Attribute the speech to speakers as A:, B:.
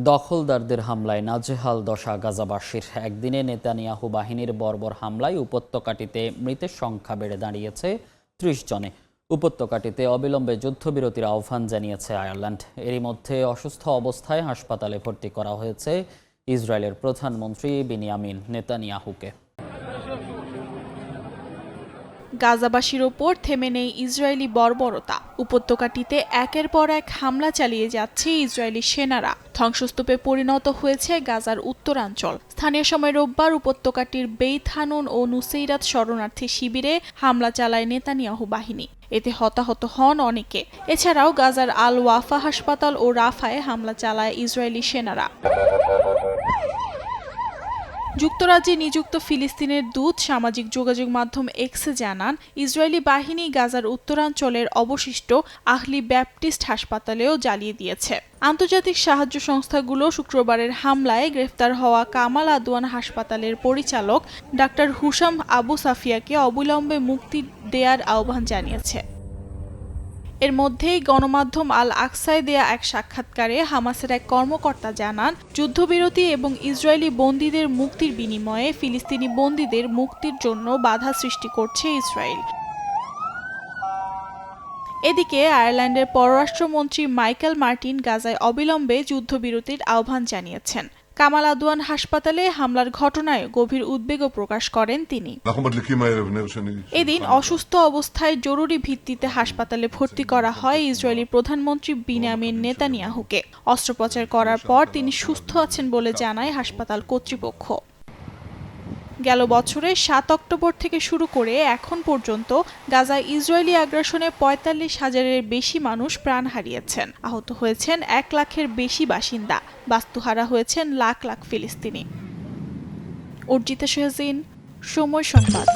A: দখলদারদের হামলায় নাজেহাল দশা গাজাবাসীর। একদিনে নেতানিয়াহু বাহিনীর বর্বর হামলায় উপত্যকাটিতে মৃতের সংখ্যা বেড়ে দাঁড়িয়েছে ৩০ জনে। উপত্যকাটিতে অবিলম্বে যুদ্ধবিরতির আহ্বান জানিয়েছে আয়ারল্যান্ড। এরই মধ্যে অসুস্থ অবস্থায় হাসপাতালে ভর্তি করা হয়েছে ইসরায়েলের প্রধানমন্ত্রী বেনিয়ামিন নেতানিয়াহুকে।
B: গাজাবাসীর ওপর থেমে নেই ইসরায়েলি বর্বরতা। উপত্যকাটিতে একের পর এক হামলা চালিয়ে যাচ্ছে ইসরায়েলি সেনারা। ধ্বংসস্তূপে পরিণত হয়েছে গাজার উত্তরাঞ্চল। স্থানীয় সময় রোববার উপত্যকাটির বেইত হানুন ও নুসেইরাত শরণার্থী শিবিরে হামলা চালায় নেতানিয়াহু বাহিনী। এতে হতাহত হন অনেকে। এছাড়াও গাজার আল ওয়াফা হাসপাতাল ও রাফায় হামলা চালায় ইসরায়েলি সেনারা। যুক্তরাজ্যে নিযুক্ত ফিলিস্তিনের দূত সামাজিক যোগাযোগ মাধ্যম এক্সে জানান, ইসরায়েলি বাহিনী গাজার উত্তরাঞ্চলের অবশিষ্ট আহলি ব্যাপটিস্ট হাসপাতালেও জ্বালিয়ে দিয়েছে। আন্তর্জাতিক সাহায্য সংস্থাগুলো শুক্রবারের হামলায় গ্রেফতার হওয়া কামাল আদওয়ান হাসপাতালের পরিচালক ডাক্তার হুসাম আবু সাফিয়াকে অবিলম্বে মুক্তি দেওয়ার আহ্বান জানিয়েছে। এর মধ্যেই গণমাধ্যম আল আকসায় দেয়া এক সাক্ষাৎকারে হামাসের এক কর্মকর্তা জানান, যুদ্ধবিরতি এবং ইসরায়েলি বন্দীদের মুক্তির বিনিময়ে ফিলিস্তিনি বন্দীদের মুক্তির জন্য বাধা সৃষ্টি করছে ইসরায়েল। এদিকে আয়ারল্যান্ডের পররাষ্ট্রমন্ত্রী মাইকেল মার্টিন গাজায় অবিলম্বে যুদ্ধবিরতির আহ্বান জানিয়েছেন। কামাল আদওয়ান হাসপাতালে হামলার ঘটনায় গভীর উদ্বেগও প্রকাশ করেন তিনি। এদিন অসুস্থ অবস্থায় জরুরি ভিত্তিতে হাসপাতালে ভর্তি করা হয় ইসরায়েলি প্রধানমন্ত্রী বেনিয়ামিন নেতানিয়াহুকে। অস্ত্রোপচার করার পর তিনি সুস্থ আছেন বলে জানায় হাসপাতাল কর্তৃপক্ষ। গেল বছরের ৭ অক্টোবর থেকে শুরু করে এখন পর্যন্ত গাজায় ইসরায়েলি আগ্রাসনে ৪৫,০০০-এর বেশি মানুষ প্রাণ হারিয়েছেন। আহত হয়েছেন ১ লাখের বেশি বাসিন্দা। বাস্তুহারা হয়েছেন লাখ লাখ ফিলিস্তিনি। অর্জিতা শাহজিন, সময় সংবাদ।